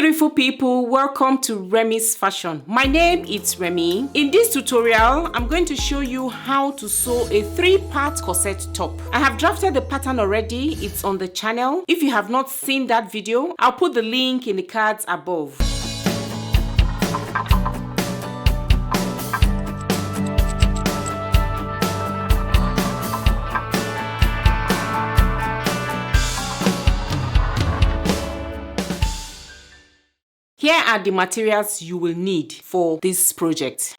beautiful people, welcome to Remi's Fashion. My name is Remi. In this tutorial, I'm going to show you how to sew a 3-part corset top. I have drafted the pattern already, it's on the channel. If you have not seen that video, I'll put the link in the cards above. Here are the materials you will need for this project.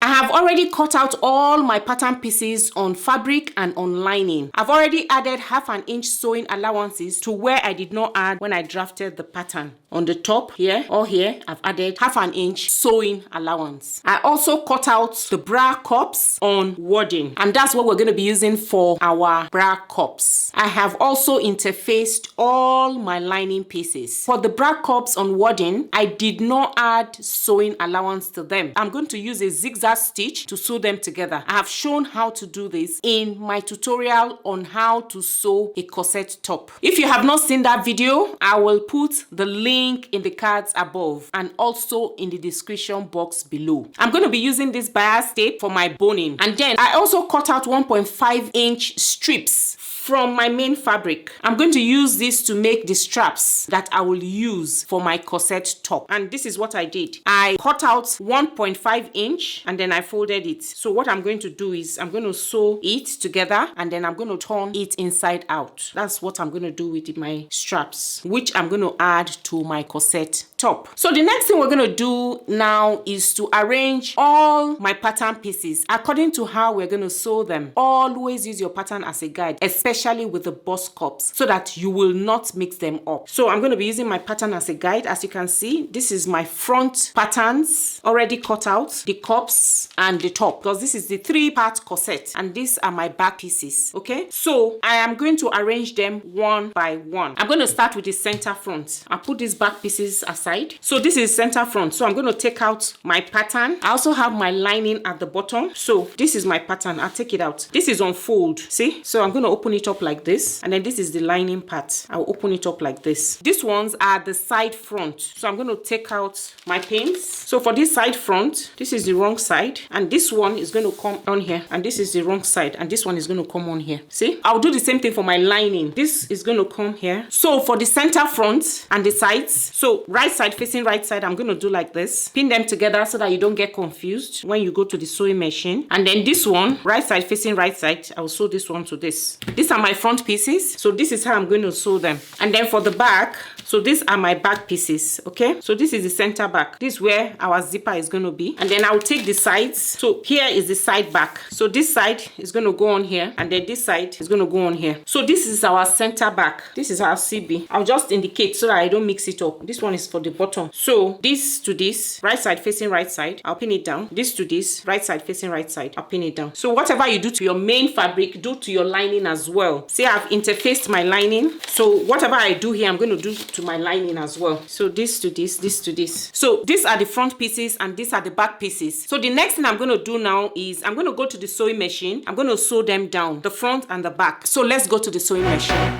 I have already cut out all my pattern pieces on fabric and on lining. I've already added 1/2 inch sewing allowances to where I did not add when I drafted the pattern. On the top here or here, I've added 1/2 inch sewing allowance. I also cut out the bra cups on wadding, and that's what we're going to be using for our bra cups. I have also interfaced all my lining pieces. For the bra cups on wadding, I did not add sewing allowance to them. I'm going to use a zigzag stitch to sew them together. I have shown how to do this in my tutorial on how to sew a corset top. If you have not seen that video, I will put the link in the cards above and also in the description box below. I'm going to be using this bias tape for my boning, and then I also cut out 1.5 inch strips from my main fabric. I'm going to use this to make the straps that I will use for my corset top. And this is what I did. I cut out 1.5 inch and then I folded it. So what I'm going to do is I'm going to sew it together and then I'm going to turn it inside out. That's what I'm going to do with my straps, which I'm going to add to my corset top. So the next thing we're going to do now is to arrange all my pattern pieces according to how we're going to sew them. Always use your pattern as a guide, especially with the bust cups, so that you will not mix them up. So I'm going to be using my pattern as a guide. As you can see, this is my front patterns already cut out, the cups and the top, because this is the 3-part corset and these are my back pieces. Okay, so I am going to arrange them one by one. I'm going to start with the center front. I'll put these back pieces aside. So this is center front, so I'm going to take out my pattern. I also have my lining at the bottom, so this is my pattern. I'll take it out. This is on fold, see? So I'm going to open it up like this, and then this is the lining part. I'll open it up like this. These ones are the side front, so I'm going to take out my pins. So for this side front, this is the wrong side, and this one is going to come on here, and this is the wrong side, and this one is going to come on here. See, I'll do the same thing for my lining. This is going to come here. So for the center front and the sides, so right side facing right side, I'm going to do like this. Pin them together so that you don't get confused when you go to the sewing machine. And then this one, right side facing right side, I'll sew this one to this. These are my front pieces, so this is how I'm going to sew them. And then for the back, so these are my back pieces. Okay, so this is the center back. This is where our zipper is going to be. And then I'll take the sides. So here is the side back, so this side is going to go on here, and then this side is going to go on here. So this is our center back. This is our CB. I'll just indicate so that I don't mix it up. This one is for the bottom. So this to this, right side facing right side, I'll pin it down. This to this, right side facing right side, I'll pin it down. So whatever you do to your main fabric, do to your lining as well. See, I've interfaced my lining, so whatever I do here, I'm going to do to my lining as well. So this to this, this to this. So these are the front pieces and these are the back pieces. So the next thing I'm going to do now is I'm going to go to the sewing machine. I'm going to sew them down, the front and the back. So let's go to the sewing machine.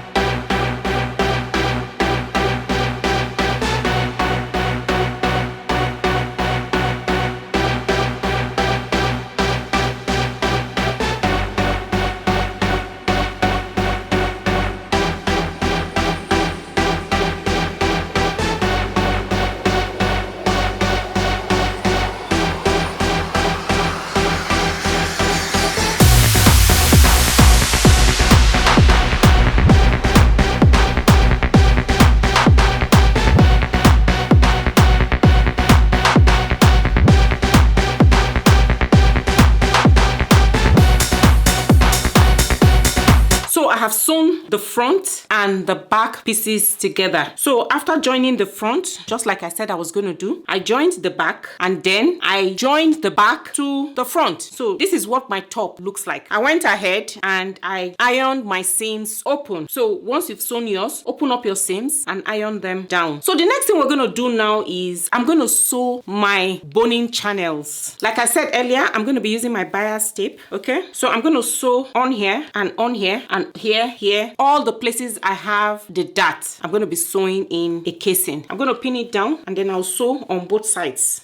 I have sewn the front and the back pieces together. So after joining the front, just like I said I was going to do, I joined the back and then I joined the back to the front. So this is what my top looks like. I went ahead and I ironed my seams open. So once you've sewn yours, open up your seams and iron them down. So the next thing we're going to do now is I'm going to sew my boning channels. Like I said earlier, I'm going to be using my bias tape. Okay, so I'm going to sew on here and on here and here here, all the places I have the dart, I'm going to be sewing in a casing. I'm going to pin it down and then I'll sew on both sides.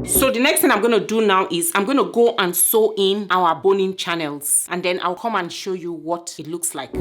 So the next thing I'm going to do now is I'm going to go and sew in our boning channels, and then I'll come and show you what it looks like.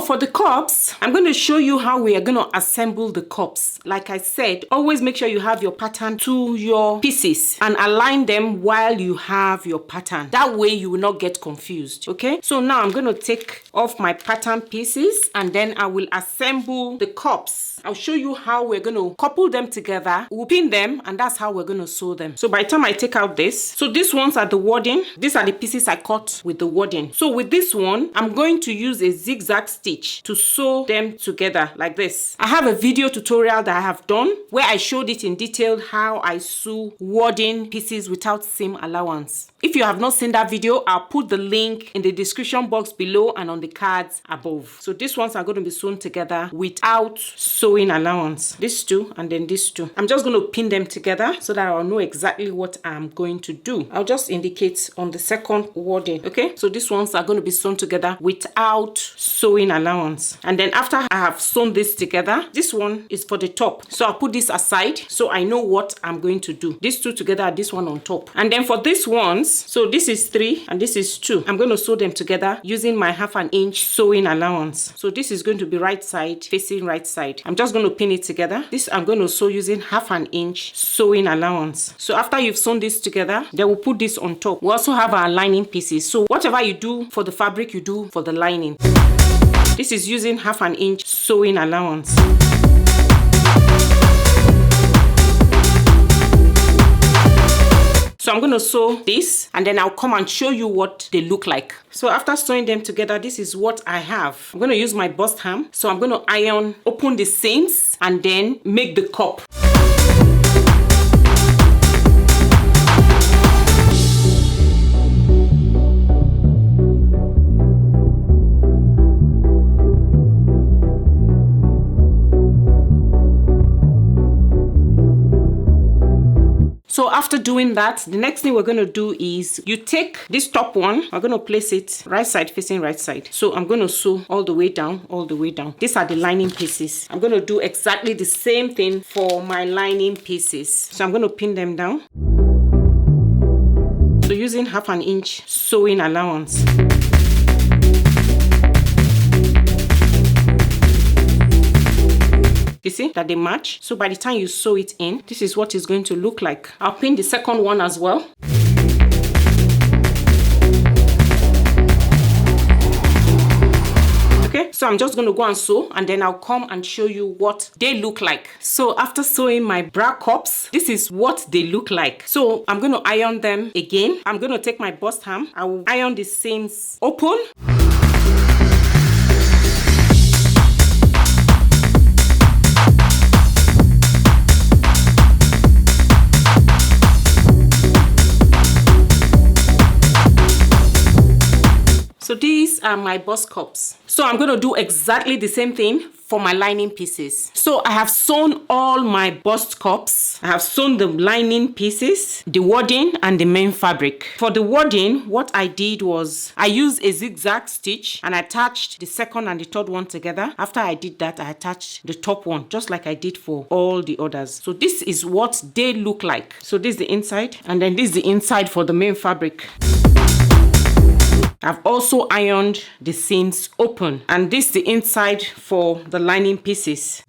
For the cups, I'm going to show you how we are going to assemble the cups. Like I said, always make sure you have your pattern to your pieces and align them while you have your pattern. That way you will not get confused. Okay, so now I'm going to take off my pattern pieces and then I will assemble the cups. I'll show you how we're going to couple them together. We'll pin them and that's how we're going to sew them. So by the time I take out this, so these ones are the wording. These are the pieces I cut with the wording. So with this one, I'm going to use a zigzag stitch to sew them together like this. I have a video tutorial that I have done where I showed it in detail how I sew wording pieces without seam allowance. If you have not seen that video, I'll put the link in the description box below and on the cards above. So these ones are going to be sewn together without sewing allowance. These two and then these two. I'm just going to pin them together so that I'll know exactly what I'm going to do. I'll just indicate on the second wording. Okay, so these ones are going to be sewn together without sewing allowance. And then after I have sewn this together, this one is for the top. So I'll put this aside so I know what I'm going to do. These two together, this one on top. And then for these ones, so this is 3 and this is 2. I'm going to sew them together using my 1/2 inch sewing allowance. So this is going to be right side facing right side. I'm just going to pin it together. This I'm going to sew using 1/2 inch sewing allowance. So after you've sewn this together, then we'll put this on top. We also have our lining pieces. So whatever you do for the fabric, you do for the lining. This is using 1/2 inch sewing allowance. So I'm going to sew this and then I'll come and show you what they look like. So after sewing them together, this is what I have. I'm going to use my bust ham. So I'm going to iron, open the seams and then make the cup. So after doing that, the next thing we're going to do is you take this top one, we're going to place it right side facing right side. So I'm going to sew all the way down, all the way down. These are the lining pieces. I'm going to do exactly the same thing for my lining pieces. So I'm going to pin them down. So using 1/2 inch sewing allowance. You see that they match? So by the time you sew it in, this is what it's going to look like. I'll pin the second one as well. Okay, so I'm just going to go and sew and then I'll come and show you what they look like. So after sewing my bra cups, this is what they look like. So I'm going to iron them again. I'm going to take my bust ham. I will iron the seams open. So these are my bust cups. So I'm going to do exactly the same thing for my lining pieces. So I have sewn all my bust cups. I have sewn the lining pieces, the wadding, and the main fabric. For the wadding, what I did was I used a zigzag stitch and I attached the second and the third one together. After I did that, I attached the top one, just like I did for all the others. So this is what they look like. So this is the inside, and then this is the inside for the main fabric. I've also ironed the seams open, and this is the inside for the lining pieces.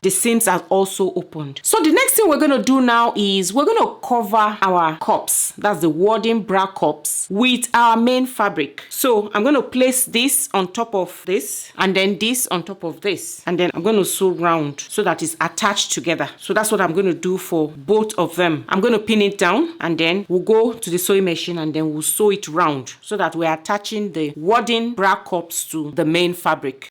The seams are also opened. So the next thing we're going to do now is we're going to cover our cups, that's the wadding bra cups, with our main fabric. So I'm going to place this on top of this, and then this on top of this, and then I'm going to sew round so that it's attached together. So that's what I'm going to do for both of them. I'm going to pin it down, and then we'll go to the sewing machine and then we'll sew it round so that we're attaching the wadding bra cups to the main fabric.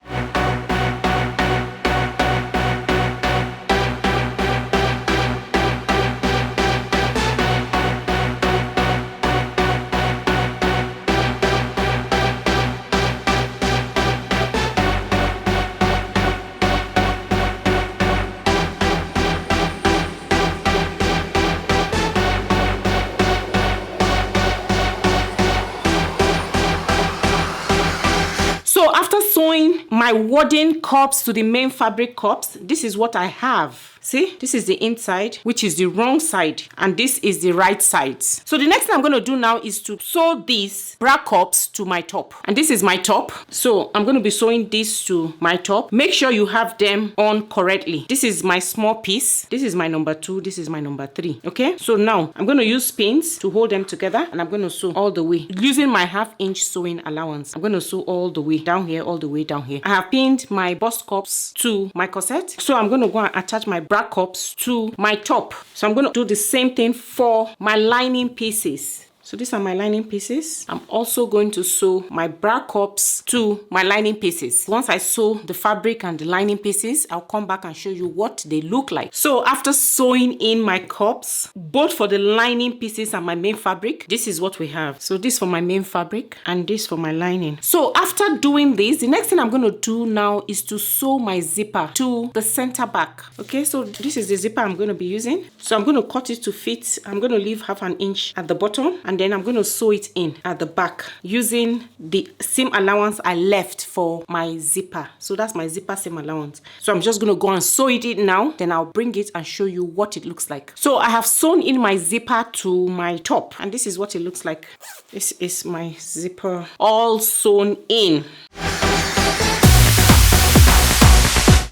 So after sewing my wadding cups to the main fabric cups, this is what I have. See, this is the inside, which is the wrong side, and this is the right side. So the next thing I'm going to do now is to sew these bra cups to my top. And this is my top. So I'm going to be sewing this to my top. Make sure you have them on correctly. This is my small piece. This is my number 2. This is my number 3. Okay, so now I'm going to use pins to hold them together, and I'm going to sew all the way using my 1/2 inch sewing allowance. I'm going to sew all the way down here, all the way down here. I have pinned my bust cups to my corset. So I'm going to go and attach my bra cups to my top. So I'm going to do the same thing for my lining pieces. So these are my lining pieces. I'm also going to sew my bra cups to my lining pieces. Once I sew the fabric and the lining pieces, I'll come back and show you what they look like. So after sewing in my cups, both for the lining pieces and my main fabric, this is what we have. So this for my main fabric and this for my lining. So after doing this, the next thing I'm going to do now is to sew my zipper to the center back. Okay, so this is the zipper I'm going to be using. So I'm going to cut it to fit. I'm going to leave 1/2 inch at the bottom, and then I'm going to sew it in at the back using the seam allowance I left for my zipper. So that's my zipper seam allowance. So I'm just going to go and sew it in now, then I'll bring it and show you what it looks like. So I have sewn in my zipper to my top, and this is what it looks like. This is my zipper all sewn in.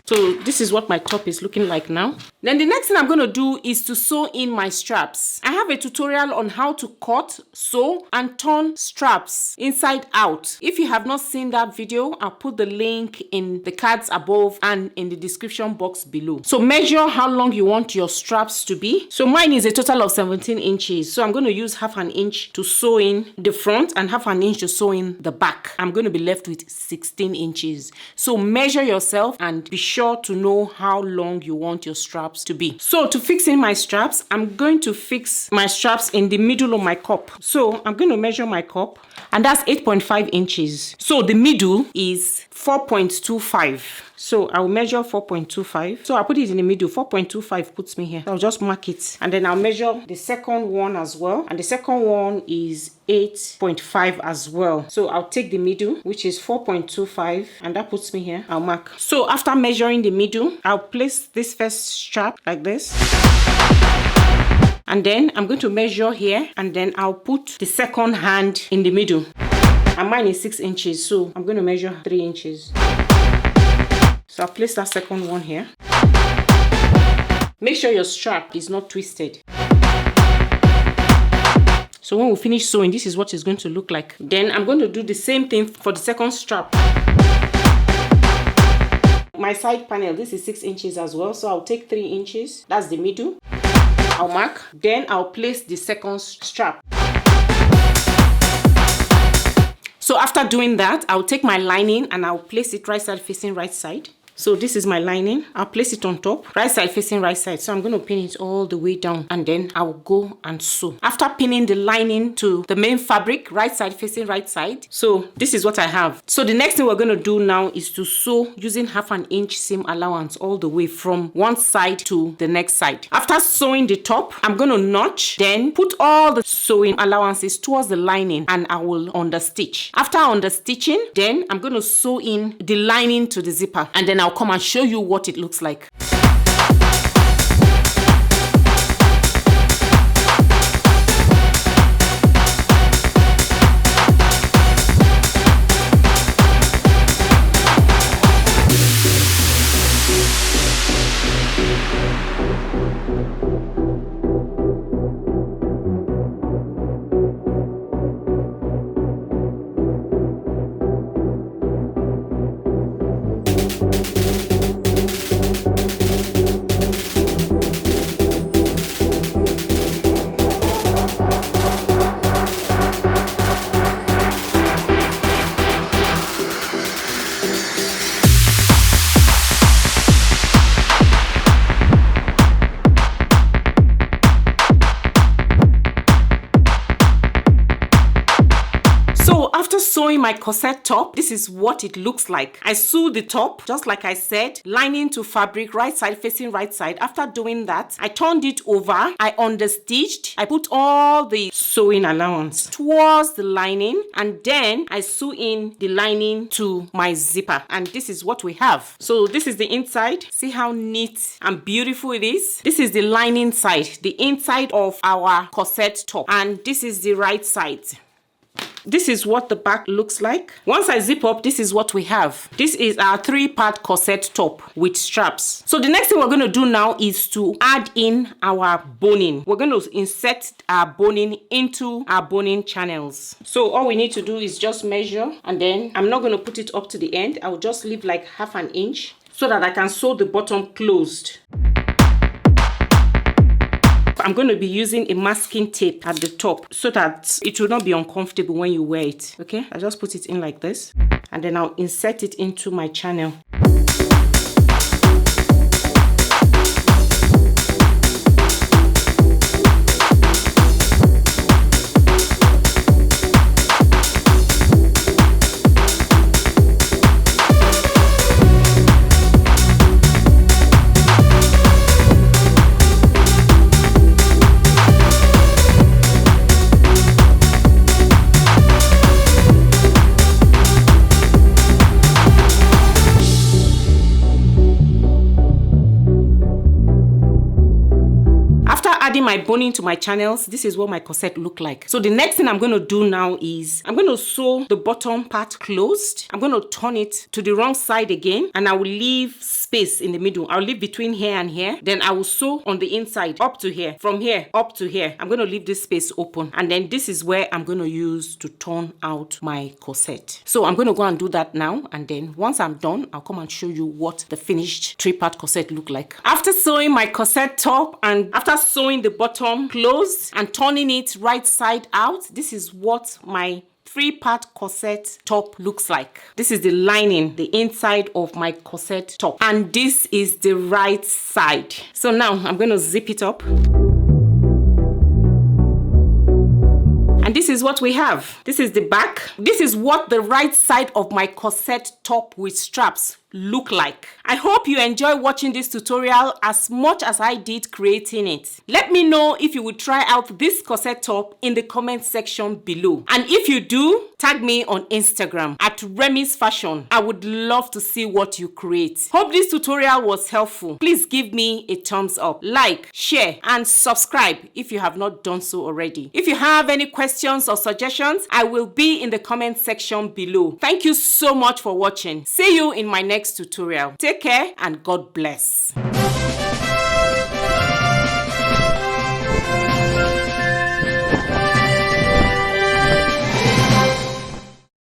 So this is what my top is looking like now. Then the next thing I'm going to do is to sew in my straps. I have a tutorial on how to cut, sew, and turn straps inside out. If you have not seen that video, I'll put the link in the cards above and in the description box below. So measure how long you want your straps to be. So mine is a total of 17 inches. So I'm going to use 1/2 inch to sew in the front and 1/2 inch to sew in the back. I'm going to be left with 16 inches. So measure yourself and be sure to know how long you want your straps to be. So to fix in my straps, I'm going to fix my straps in the middle of my cup. So I'm going to measure my cup, and that's 8.5 inches. So the middle is 4.25. So I'll measure 4.25. So I'll put it in the middle. 4.25 puts me here. I'll just mark it. And then I'll measure the second one as well. And the second one is 8.5 as well. So I'll take the middle, which is 4.25, and that puts me here. I'll mark. So after measuring the middle, I'll place this first strap like this. And then I'm going to measure here, and then I'll put the second hand in the middle. And mine is 6 inches, so I'm going to measure 3 inches. So I'll place that second one here. Make sure your strap is not twisted. So when we finish sewing, this is what it's going to look like. Then I'm going to do the same thing for the second strap. My side panel, this is 6 inches as well. So I'll take 3 inches. That's the middle. I'll mark. Then I'll place the second strap. So after doing that, I'll take my lining and I'll place it right side facing right side. So this is my lining. I'll place it on top, right side facing right side. So I'm going to pin it all the way down, and then I'll go and sew. After pinning the lining to the main fabric, right side facing right side. So this is what I have. So the next thing we're going to do now is to sew using 1/2 inch seam allowance all the way from one side to the next side. After sewing the top, I'm going to notch, then put all the sewing allowances towards the lining, and I will understitch. After understitching, then I'm going to sew in the lining to the zipper, and then I'll come and show you what it looks like. After sewing my corset top, this is what it looks like. I sewed the top, just like I said, lining to fabric, right side facing right side. After doing that, I turned it over, I understitched, I put all the sewing allowance towards the lining, and then I sew in the lining to my zipper, and this is what we have. So this is the inside. See how neat and beautiful it is? This is the lining side, the inside of our corset top, and this is the right side. This is what the back looks like. Once I zip up, this is what we have. This is our 3-part corset top with straps. So the next thing we're going to do now is to add in our boning. We're going to insert our boning into our boning channels. So all we need to do is just measure, and then I'm not going to put it up to the end. I will just leave like 1/2 inch so that I can sew the bottom closed. I'm going to be using a masking tape at the top so that it will not be uncomfortable when you wear it. Okay, I just put it in like this, and then I'll insert it into my channel. Adding my boning to my channels, this is what my corset look like. So the next thing I'm going to do now is I'm going to sew the bottom part closed. I'm going to turn it to the wrong side again, and I will leave space in the middle. I'll leave between here and here. Then I will sew on the inside up to here. From here up to here, I'm going to leave this space open, and then this is where I'm going to use to turn out my corset. So I'm going to go and do that now, and then once I'm done, I'll come and show you what the finished 3-part corset look like. After sewing my corset top, and after sewing the bottom closed and turning it right side out, this is what my 3-part corset top looks like. This is the lining, the inside of my corset top, and this is the right side. So now I'm going to zip it up. And this is what we have. This is the back. This is what the right side of my corset top with straps look like. I hope you enjoy watching this tutorial as much as I did creating it. Let me know if you would try out this corset top in the comment section below. And if you do, tag me on Instagram at Remi's Fashion. I would love to see what you create. Hope this tutorial was helpful. Please give me a thumbs up, like, share, and subscribe if you have not done so already. If you have any questions or suggestions, I will be in the comment section below. Thank you so much for watching. See you in my next tutorial. Take care and God bless.